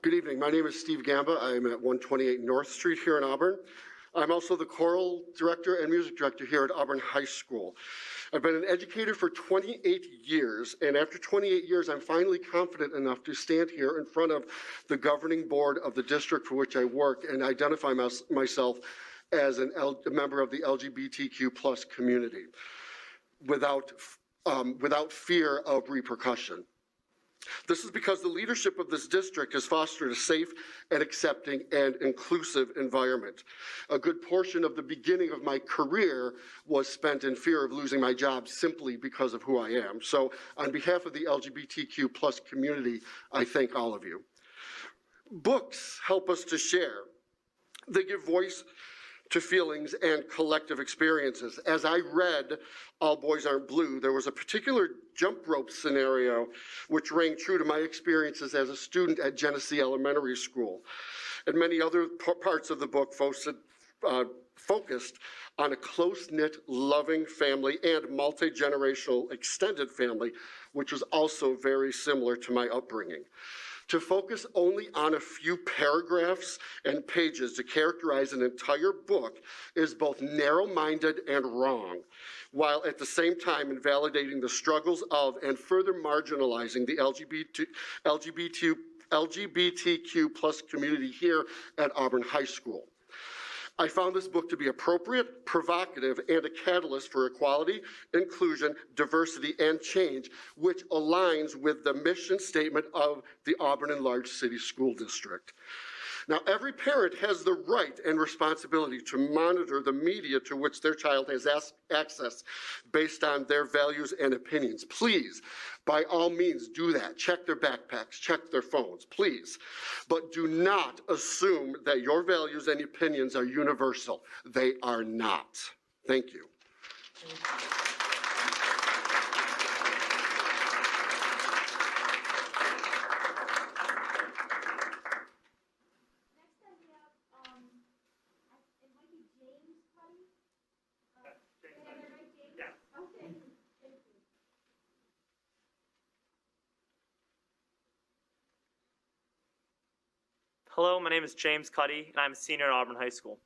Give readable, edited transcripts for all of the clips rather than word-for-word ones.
Good evening. My name is Steve Gamba. I'm at 128 North Street here in Auburn. I'm also the choral director and music director here at Auburn High School. I've been an educator for 28 years, and after 28 years, I'm finally confident enough to stand here in front of the governing board of the district for which I work and identify myself as a member of the LGBTQ plus community without fear of repercussion. This is because the leadership of this district has fostered a safe and accepting and inclusive environment. A good portion of the beginning of my career was spent in fear of losing my job simply because of who I am. So on behalf of the LGBTQ plus community, I thank all of you. Books help us to share. They give voice to feelings and collective experiences. As I read All Boys Aren't Blue, there was a particular jump rope scenario which rang true to my experiences as a student at Genesee Elementary School. And many other parts of the book focused on a close-knit, loving family and multi-generational extended family, which was also very similar to my upbringing. To focus only on a few paragraphs and pages to characterize an entire book is both narrow-minded and wrong, while at the same time invalidating the struggles of and further marginalizing the LGBTQ plus community here at Auburn High School. I found this book to be appropriate, provocative, and a catalyst for equality, inclusion, diversity, and change, which aligns with the mission statement of the Auburn Enlarged City School District. Now, every parent has the right and responsibility to monitor the media to which their child has access based on their values and opinions. Please, by all means, do that. Check their backpacks, check their phones, please. But do not assume that your values and opinions are universal. They are not. Thank you. Hello, my name is James Cuddy, and I'm a senior at Auburn High School.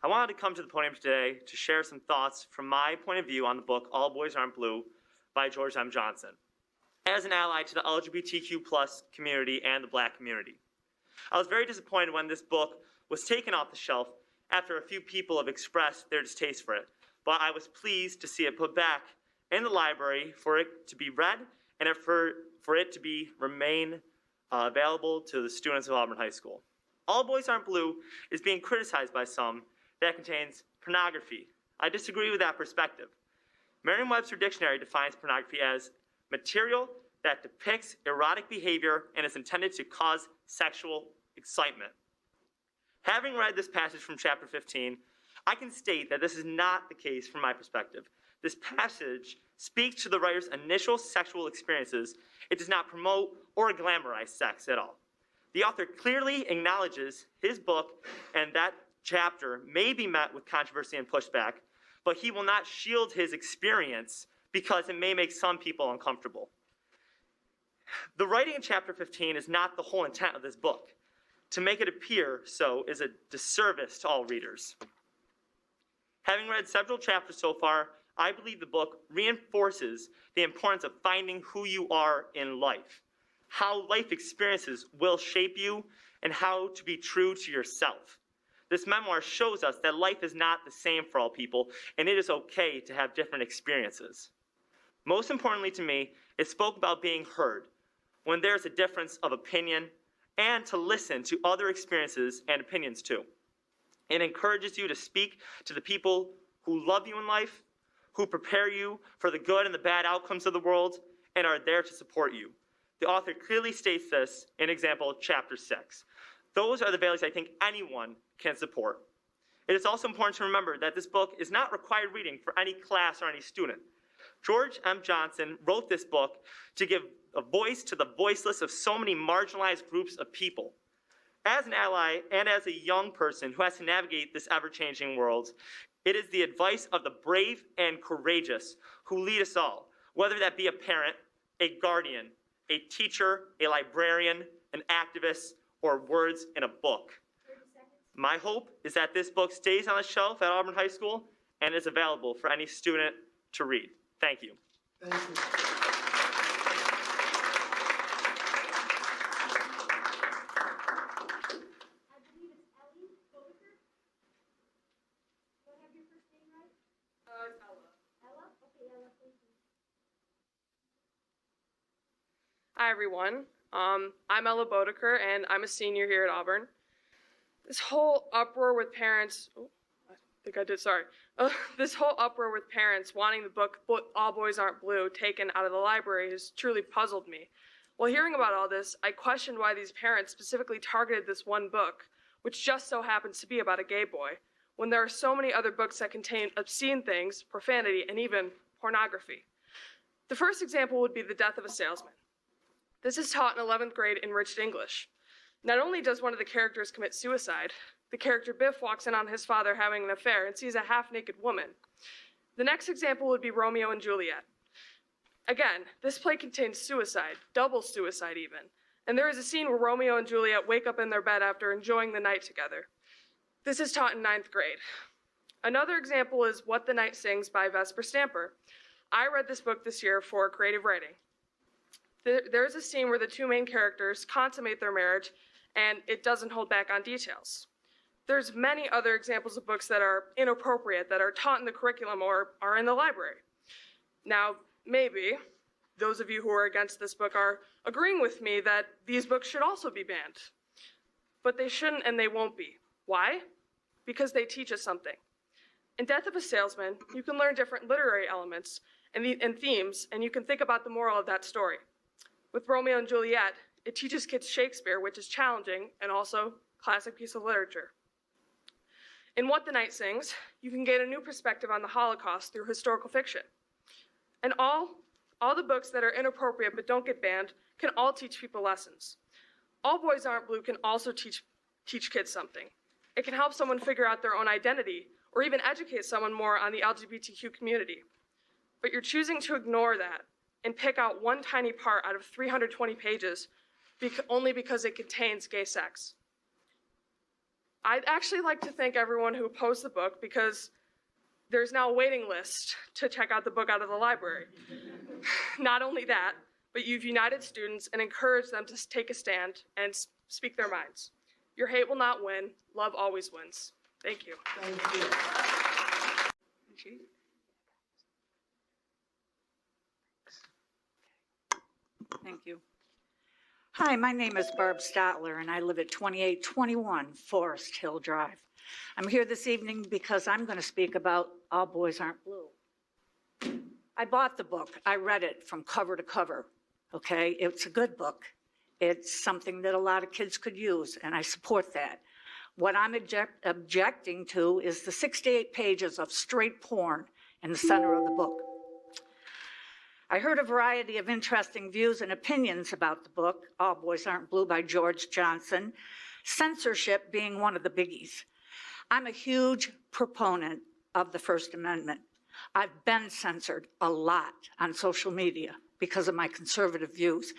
I wanted to come to the podium today to share some thoughts from my point of view on the book All Boys Aren't Blue by George M. Johnson, as an ally to the LGBTQ plus community and the Black community. I was very disappointed when this book was taken off the shelf after a few people have expressed their distaste for it, but I was pleased to see it put back in the library for it to be read and for it to remain available to the students of Auburn High School. All Boys Aren't Blue is being criticized by some that contains pornography. I disagree with that perspective. Merriam-Webster Dictionary defines pornography as material that depicts erotic behavior and is intended to cause sexual excitement. Having read this passage from chapter 15, I can state that this is not the case from my perspective. This passage speaks to the writer's initial sexual experiences. It does not promote or glamorize sex at all. The author clearly acknowledges his book and that chapter may be met with controversy and pushback, but he will not shield his experience because it may make some people uncomfortable. The writing in chapter 15 is not the whole intent of this book. To make it appear so is a disservice to all readers. Having read several chapters so far, I believe the book reinforces the importance of finding who you are in life, how life experiences will shape you, and how to be true to yourself. This memoir shows us that life is not the same for all people, and it is okay to have different experiences. Most importantly to me, it spoke about being heard when there's a difference of opinion, and to listen to other experiences and opinions too. It encourages you to speak to the people who love you in life, who prepare you for the good and the bad outcomes of the world, and are there to support you. The author clearly states this in example chapter 6. Those are the values I think anyone can support. It is also important to remember that this book is not required reading for any class or any student. George M. Johnson wrote this book to give a voice to the voiceless of so many marginalized groups of people. As an ally and as a young person who has to navigate this ever-changing world, it is the advice of the brave and courageous who lead us all, whether that be a parent, a guardian, a teacher, a librarian, an activist, or words in a book. My hope is that this book stays on the shelf at Auburn High School and is available for any student to read. Thank you. Thank you. I believe it's Ellie Bodicker. Do I have your first name right? It's Ella. Ella? Okay, Ella, thank you. Hi, everyone. I'm Ella Bodicker, and I'm a senior here at Auburn. This whole uproar with parents, this whole uproar with parents wanting the book All Boys Aren't Blue taken out of the library has truly puzzled me. While hearing about all this, I questioned why these parents specifically targeted this one book, which just so happens to be about a gay boy, when there are so many other books that contain obscene things, profanity, and even pornography. The first example would be The Death of a Salesman. This is taught in 11th grade enriched English. Not only does one of the characters commit suicide, the character Biff walks in on his father having an affair and sees a half-naked woman. The next example would be Romeo and Juliet. Again, this play contains suicide, double suicide even, and there is a scene where Romeo and Juliet wake up in their bed after enjoying the night together. This is taught in 9th grade. Another example is What the Night Sings by Vesper Stamper. I read this book this year for creative writing. There's a scene where the two main characters consummate their marriage, and it doesn't hold back on details. There's many other examples of books that are inappropriate, that are taught in the curriculum or are in the library. Now, maybe those of you who are against this book are agreeing with me that these books should also be banned. But they shouldn't and they won't be. Why? Because they teach us something. In Death of a Salesman, you can learn different literary elements and themes, and you can think about the moral of that story. With Romeo and Juliet, it teaches kids Shakespeare, which is challenging and also a classic piece of literature. In What the Night Sings, you can gain a new perspective on the Holocaust through historical fiction. And all the books that are inappropriate but don't get banned can all teach people lessons. All Boys Aren't Blue can also teach kids something. It can help someone figure out their own identity or even educate someone more on the LGBTQ community. But you're choosing to ignore that and pick out one tiny part out of 320 pages only because it contains gay sex. I'd actually like to thank everyone who opposed the book because there's now a waiting list to check out the book out of the library. Not only that, but you've united students and encouraged them to take a stand and speak their minds. Your hate will not win. Love always wins. Thank you. Thank you. Thank you. Hi, my name is Barb Stotler, and I live at 2821 Forest Hill Drive. I'm here this evening because I'm going to speak about All Boys Aren't Blue. I bought the book. I read it from cover to cover, okay? It's a good book. It's something that a lot of kids could use, and I support that. What I'm objecting to is the 68 pages of straight porn in the center of the book. I heard a variety of interesting views and opinions about the book, All Boys Aren't Blue by George Johnson, censorship being one of the biggies. I'm a huge proponent of the First Amendment. I've been censored a lot on social media because of my conservative views.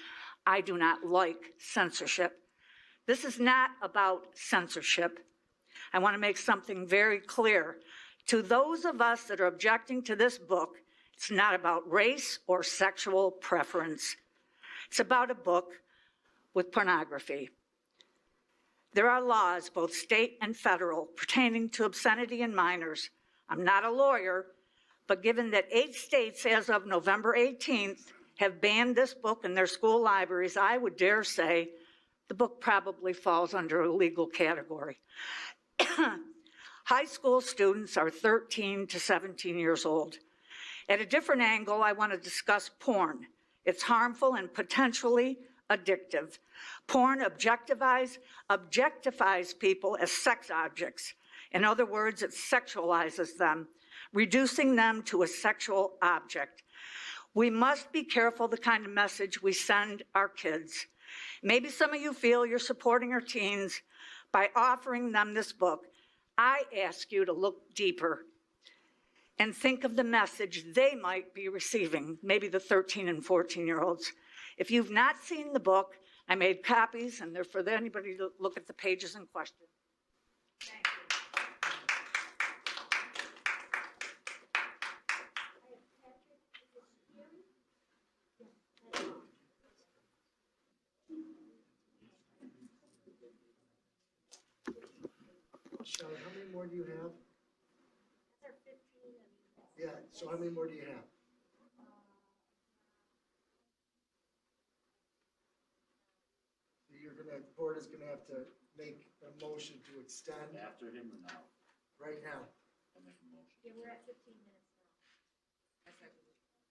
I do not like censorship. This is not about censorship. I want to make something very clear. To those of us that are objecting to this book, it's not about race or sexual preference. It's about a book with pornography. There are laws, both state and federal, pertaining to obscenity in minors. I'm not a lawyer, but given that 8 states as of November 18th have banned this book in their school libraries, I would dare say the book probably falls under a legal category. High school students are 13 to 17 years old. At a different angle, I want to discuss porn. It's harmful and potentially addictive. Porn objectifies people as sex objects. In other words, it sexualizes them, reducing them to a sexual object. We must be careful the kind of message we send our kids. Maybe some of you feel you're supporting our teens by offering them this book. I ask you to look deeper and think of the message they might be receiving, maybe the 13 and 14-year-olds. If you've not seen the book, I made copies, and they're for anybody to look at the pages in question. Thank you. Shelley, how many more do you have? Yeah, so how many more do you have? The board is gonna have to make a motion to extend After him or now? right now. I'll make a motion. Yeah, we're at 15 minutes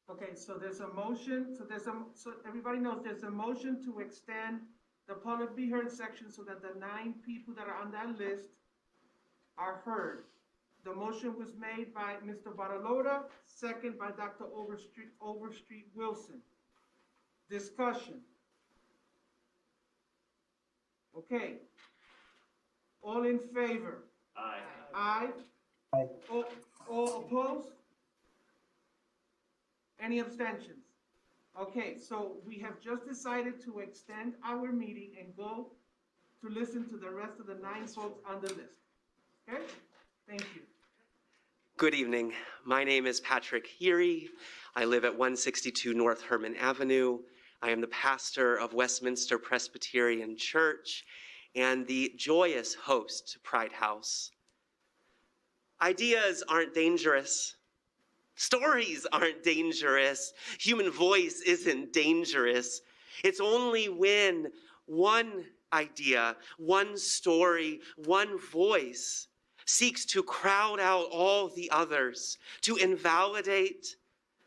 now. Okay, so there's a motion, so everybody knows there's a motion to extend the public be heard section so that the 9 people that are on that list are heard. The motion was made by Mr. Baralota, second by Dr. Overstreet Wilson. Discussion. Okay. All in favor? Aye. Aye. All opposed? Any abstentions? Okay, so we have just decided to extend our meeting and go to listen to the rest of the 9 folks on the list. Okay? Thank you. Good evening. My name is Patrick Heary. I live at 162 North Herman Avenue. I am the pastor of Westminster Presbyterian Church and the joyous host to Pride House. Ideas aren't dangerous. Stories aren't dangerous. Human voice isn't dangerous. It's only when one idea, one story, one voice seeks to crowd out all the others, to invalidate,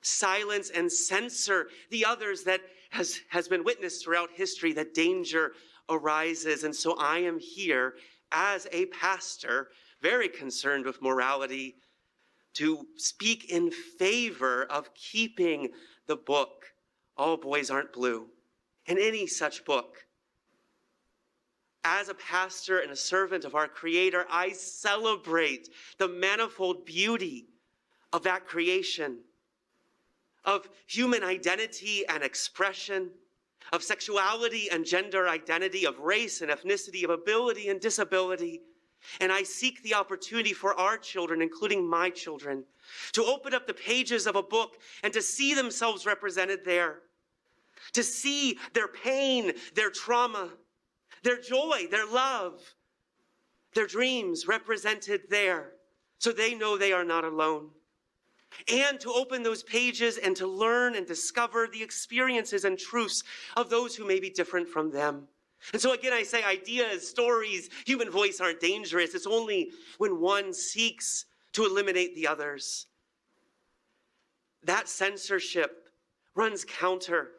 silence, and censor the others that has been witnessed throughout history, that danger arises. And so I am here as a pastor, very concerned with morality, to speak in favor of keeping the book, All Boys Aren't Blue, and any such book. As a pastor and a servant of our Creator, I celebrate the manifold beauty of that creation, of human identity and expression, of sexuality and gender identity, of race and ethnicity, of ability and disability. And I seek the opportunity for our children, including my children, to open up the pages of a book and to see themselves represented there, to see their pain, their trauma, their joy, their love, their dreams represented there, so they know they are not alone. And to open those pages and to learn and discover the experiences and truths of those who may be different from them. And so again, I say ideas, stories, human voice aren't dangerous. It's only when one seeks to eliminate the others. That censorship runs counter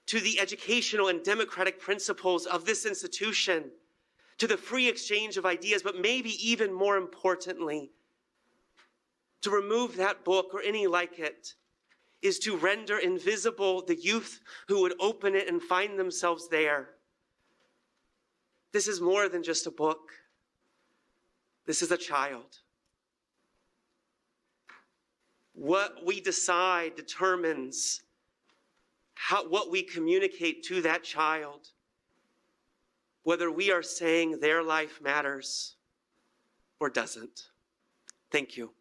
to the educational and democratic principles of this institution, to the free exchange of ideas, but maybe even more importantly, to remove that book or any like it is to render invisible the youth who would open it and find themselves there. This is more than just a book. This is a child. What we decide determines what we communicate to that child, whether we are saying their life matters or doesn't. Thank you.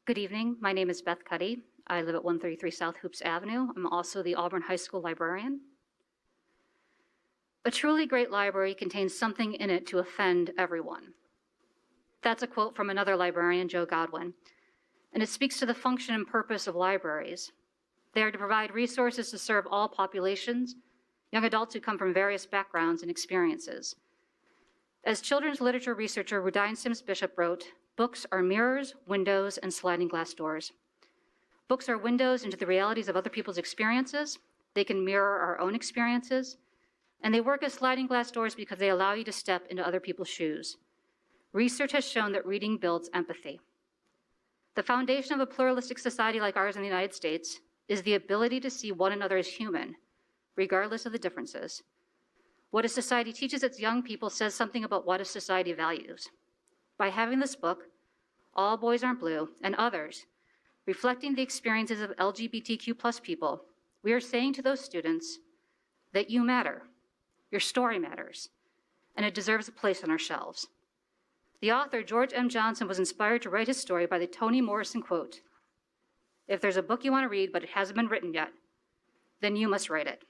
Good evening. My name is Beth Cuddy. I live at 133 South Hoops Avenue. I'm also the Auburn High School librarian. A truly great library contains something in it to offend everyone. That's a quote from another librarian, Joe Godwin, and it speaks to the function and purpose of libraries. They are to provide resources to serve all populations, young adults who come from various backgrounds and experiences. As children's literature researcher Rudine Sims Bishop wrote, books are mirrors, windows, and sliding glass doors. Books are windows into the realities of other people's experiences. They can mirror our own experiences, and they work as sliding glass doors because they allow you to step into other people's shoes. Research has shown that reading builds empathy. The foundation of a pluralistic society like ours in the United States is the ability to see one another as human, regardless of the differences. What a society teaches its young people says something about what a society values. By having this book, All Boys Aren't Blue, and others, reflecting the experiences of LGBTQ+ people, we are saying to those students that you matter, your story matters, and it deserves a place on our shelves. The author, George M. Johnson, was inspired to write his story by the Toni Morrison quote, "If there's a book you want to read but it hasn't been written yet, then you must write it."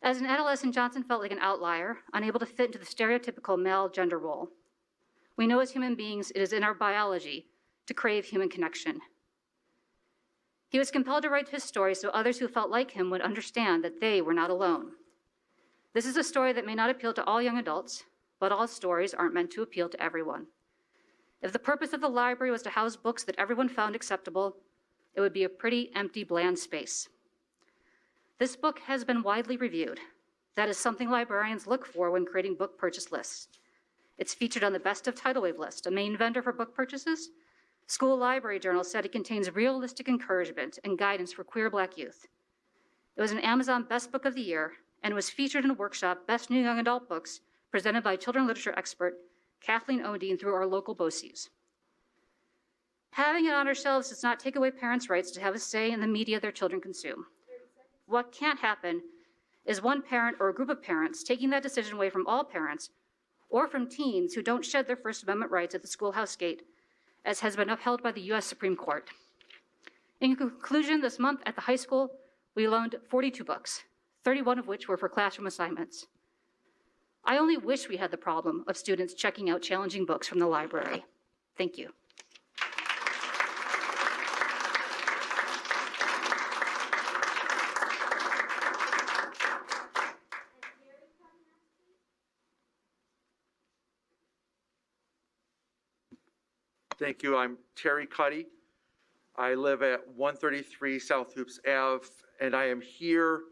As an adolescent, Johnson felt like an outlier, unable to fit into the stereotypical male gender role. We know as human beings it is in our biology to crave human connection. He was compelled to write his story so others who felt like him would understand that they were not alone. This is a story that may not appeal to all young adults, but all stories aren't meant to appeal to everyone. If the purpose of the library was to house books that everyone found acceptable, it would be a pretty empty, bland space. This book has been widely reviewed. That is something librarians look for when creating book purchase lists. It's featured on the Best of Tidal Wave list, a main vendor for book purchases. School Library Journal said it contains realistic encouragement and guidance for queer Black youth. It was an Amazon Best Book of the Year and was featured in a workshop, Best New Young Adult Books, presented by children's literature expert Kathleen Odine through our local BOCES. Having it on our shelves does not take away parents' rights to have a say in the media their children consume. What can't happen is one parent or a group of parents taking that decision away from all parents or from teens who don't shed their First Amendment rights at the schoolhouse gate, as has been upheld by the U.S. Supreme Court. In conclusion, this month at the high school, we loaned 42 books, 31 of which were for classroom assignments. I only wish we had the problem of students checking out challenging books from the library. Thank you. Thank you. I'm Terry Cuddy. I live at 133 South Hoops Ave, and I am here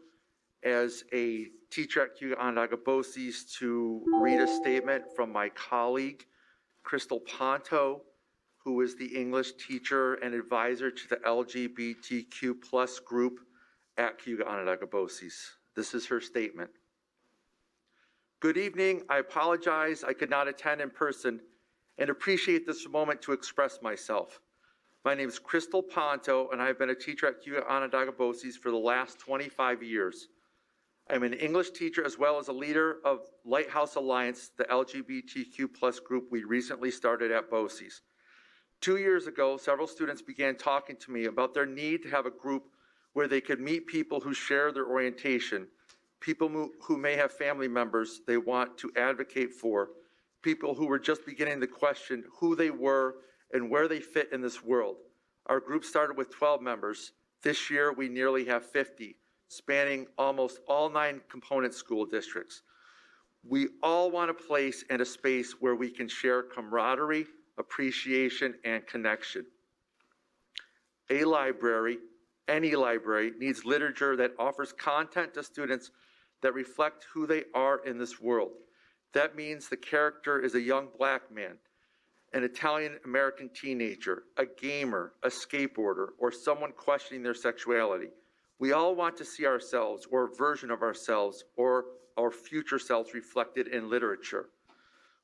as a teacher at Onondaga BOCES to read a statement from my colleague, Crystal Ponto, who is the English teacher and advisor to the LGBTQ+ group at Onondaga BOCES. This is her statement. Good evening. I apologize I could not attend in person and appreciate this moment to express myself. My name is Crystal Ponto, and I have been a teacher at Onondaga BOCES for the last 25 years. I'm an English teacher as well as a leader of Lighthouse Alliance, the LGBTQ+ group we recently started at BOCES. 2 years ago, several students began talking to me about their need to have a group where they could meet people who share their orientation, people who may have family members they want to advocate for, people who were just beginning to question who they were and where they fit in this world. Our group started with 12 members. This year, we nearly have 50, spanning almost all 9 component school districts. We all want a place and a space where we can share camaraderie, appreciation, and connection. A library, any library, needs literature that offers content to students that reflect who they are in this world. That means the character is a young Black man, an Italian-American teenager, a gamer, a skateboarder, or someone questioning their sexuality. We all want to see ourselves or a version of ourselves or our future selves reflected in literature.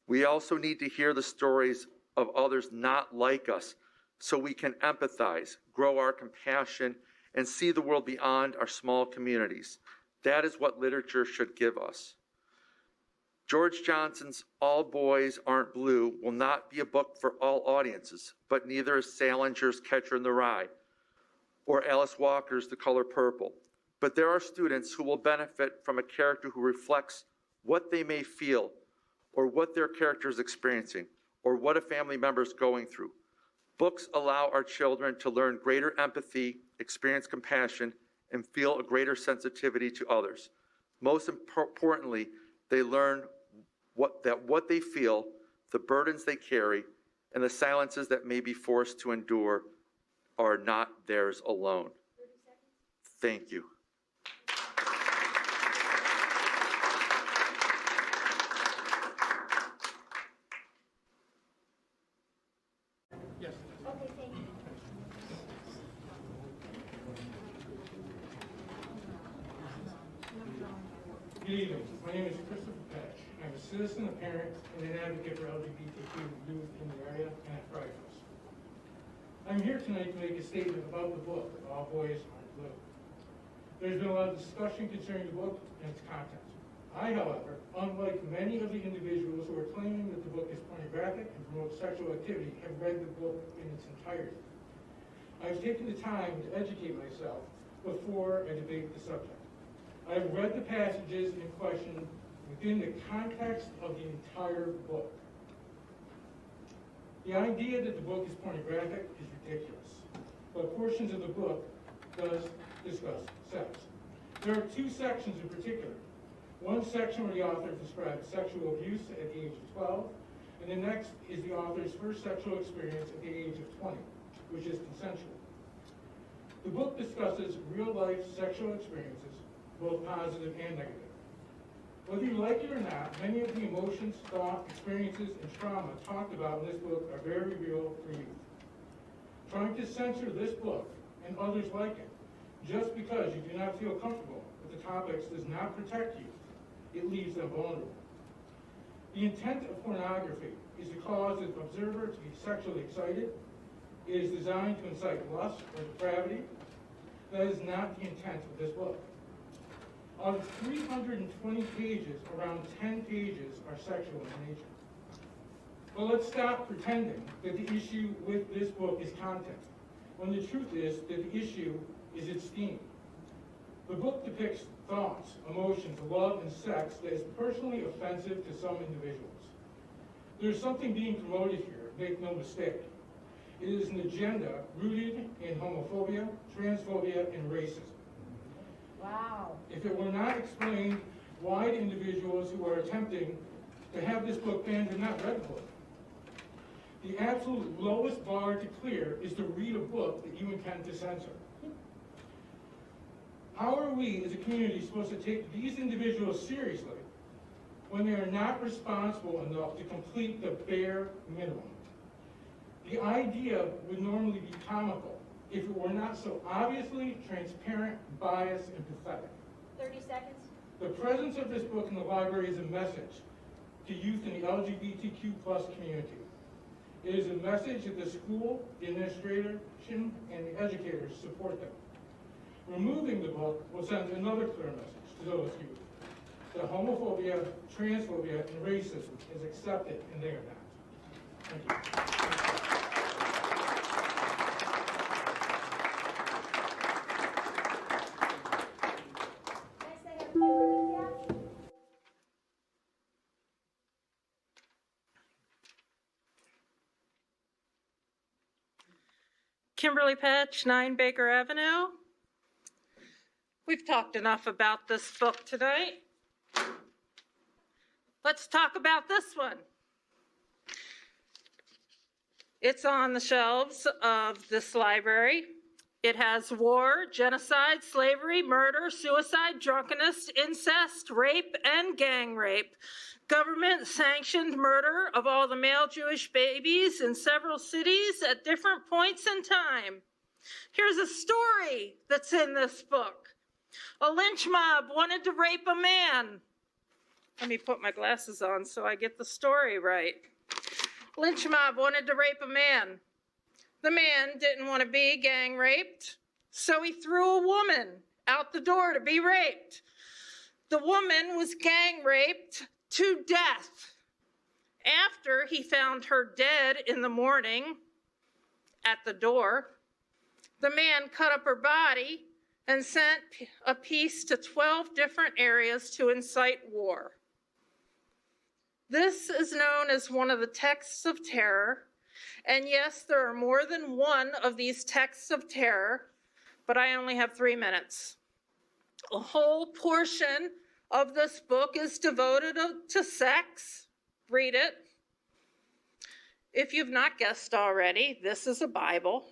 We also need to hear the stories of others not like us so we can empathize, grow our compassion, and see the world beyond our small communities. That is what literature should give us. George Johnson's All Boys Aren't Blue will not be a book for all audiences, but neither is Salinger's Catcher in the Rye or Alice Walker's The Color Purple. But there are students who will benefit from a character who reflects what they may feel or what their character is experiencing or what a family member is going through. Books allow our children to learn greater empathy, experience compassion, and feel a greater sensitivity to others. Most importantly, they learn what they feel, the burdens they carry, and the silences that may be forced to endure are not theirs alone. Thank you. Okay, thank you. Good evening. My name is Christopher Patch. I'm a citizen, a parent, and an advocate for LGBTQ youth in the area and at Fryfoot. I'm here tonight to make a statement about the book, All Boys Aren't Blue. There's been a lot of discussion concerning the book and its content. I, however, unlike many of the individuals who are claiming that the book is pornographic and promotes sexual activity, have read the book in its entirety. I've taken the time to educate myself before I debate the subject. I've read the passages in question within the context of the entire book. The idea that the book is pornographic is ridiculous, but portions of the book does discuss sex. There are two sections in particular. One section where the author describes sexual abuse at the age of 12, and the next is the author's first sexual experience at the age of 20, which is consensual. The book discusses real-life sexual experiences, both positive and negative. Whether you like it or not, many of the emotions, thought, experiences, and trauma talked about in this book are very real for youth. Trying to censor this book and others like it just because you do not feel comfortable with the topics does not protect youth. It leaves them vulnerable. The intent of pornography is to cause the observer to be sexually excited. It is designed to incite lust or depravity. That is not the intent of this book. Out of 320 pages, around 10 pages are sexual in nature. But let's stop pretending that the issue with this book is content, when the truth is that the issue is its theme. The book depicts thoughts, emotions, love, and sex that is personally offensive to some individuals. There's something being promoted here, make no mistake. It is an agenda rooted in homophobia, transphobia, and racism. Wow. If it were not explained why the individuals who are attempting to have this book banned have not read the book. The absolute lowest bar to clear is to read a book that you intend to censor. How are we as a community supposed to take these individuals seriously when they are not responsible enough to complete the bare minimum? The idea would normally be comical if it were not so obviously transparent, biased, and pathetic. 30 seconds. The presence of this book in the library is a message to youth in the LGBTQ+ community. It is a message that the school, the administration, and the educators support them. Removing the book will send another clear message to those youth that homophobia, transphobia, and racism is accepted, and they are not. Thank you. Next, I have Kimberly Patch. Kimberly Patch, 9 Baker Avenue. We've talked enough about this book tonight. Let's talk about this one. It's on the shelves of this library. It has war, genocide, slavery, murder, suicide, drunkenness, incest, rape, and gang rape. Government-sanctioned murder of all the male Jewish babies in several cities at different points in time. Here's a story that's in this book. A lynch mob wanted to rape a man. Let me put my glasses on so I get the story right. Lynch mob wanted to rape a man. The man didn't want to be gang raped, so he threw a woman out the door to be raped. The woman was gang raped to death. After he found her dead in the morning at the door, the man cut up her body and sent a piece to 12 different areas to incite war. This is known as one of the texts of terror. And yes, there are more than one of these texts of terror, but I only have 3 minutes. A whole portion of this book is devoted to sex. Read it. If you've not guessed already, this is a Bible.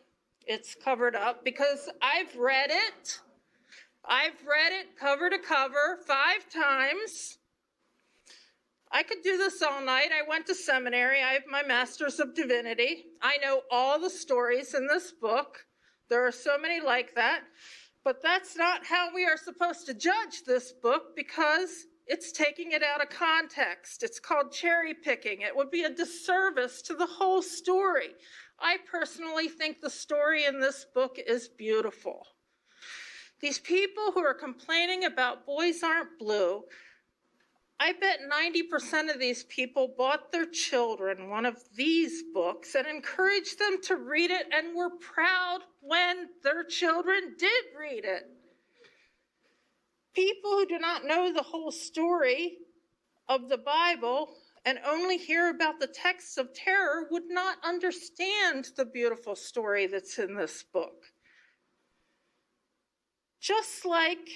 It's covered up because I've read it. I've read it cover to cover 5 times. I could do this all night. I went to seminary. I have my Master's of Divinity. I know all the stories in this book. There are so many like that. But that's not how we are supposed to judge this book because It's taking it out of context. It's called cherry picking. It would be a disservice to the whole story. I personally think the story in this book is beautiful. These people who are complaining about Boys Aren't Blue, I bet 90% of these people bought their children one of these books and encouraged them to read it and were proud when their children did read it. People who do not know the whole story of the Bible and only hear about the texts of terror would not understand the beautiful story that's in this book. Just like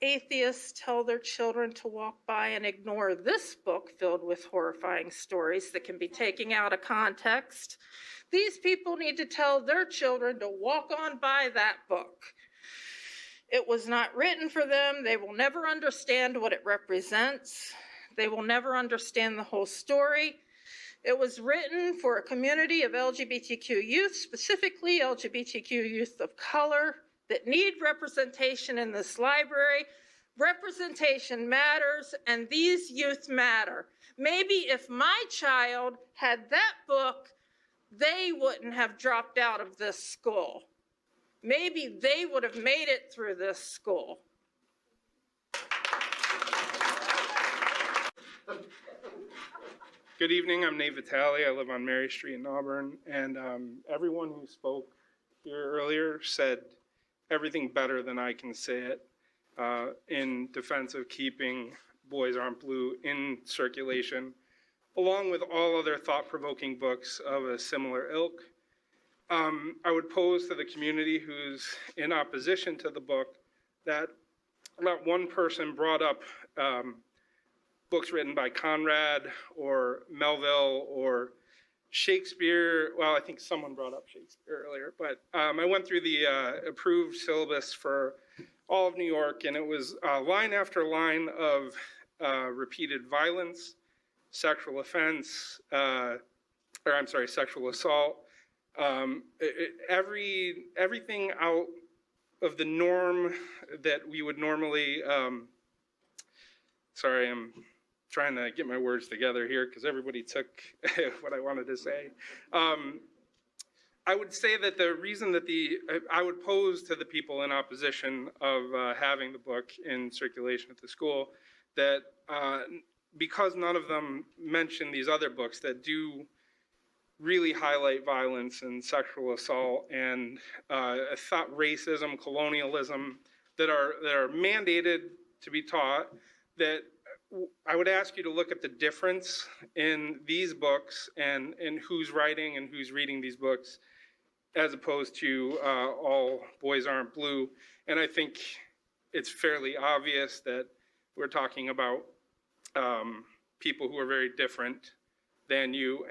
atheists tell their children to walk by and ignore this book filled with horrifying stories that can be taken out of context, these people need to tell their children to walk on by that book. It was not written for them. They will never understand what it represents. They will never understand the whole story. It was written for a community of LGBTQ youth, specifically LGBTQ youth of color, that need representation in this library. Representation matters, and these youth matter. Maybe if my child had that book, they wouldn't have dropped out of this school. Maybe they would have made it through this school. Good evening, I'm Nate Vitale. I live on Mary Street in Auburn, and everyone who spoke here earlier said everything better than I can say it in defense of keeping Boys Aren't Blue in circulation, along with all other thought-provoking books of a similar ilk. I would pose to the community who's in opposition to the book that not one person brought up books written by Conrad or Melville or Shakespeare. Well, I think someone brought up Shakespeare earlier, but I went through the approved syllabus for all of New York, and it was line after line of repeated violence, sexual offense, sexual assault, everything out of the norm that we would normally, sorry, I'm trying to get my words together here because everybody took what I wanted to say. I would say that the reason that I would pose to the people in opposition of having the book in circulation at the school that because none of them mention these other books that do really highlight violence and sexual assault and thought racism, colonialism that are mandated to be taught, that I would ask you to look at the difference in these books and who's writing and who's reading these books, as opposed to All Boys Aren't Blue. And I think it's fairly obvious that we're talking about people who are very different than you.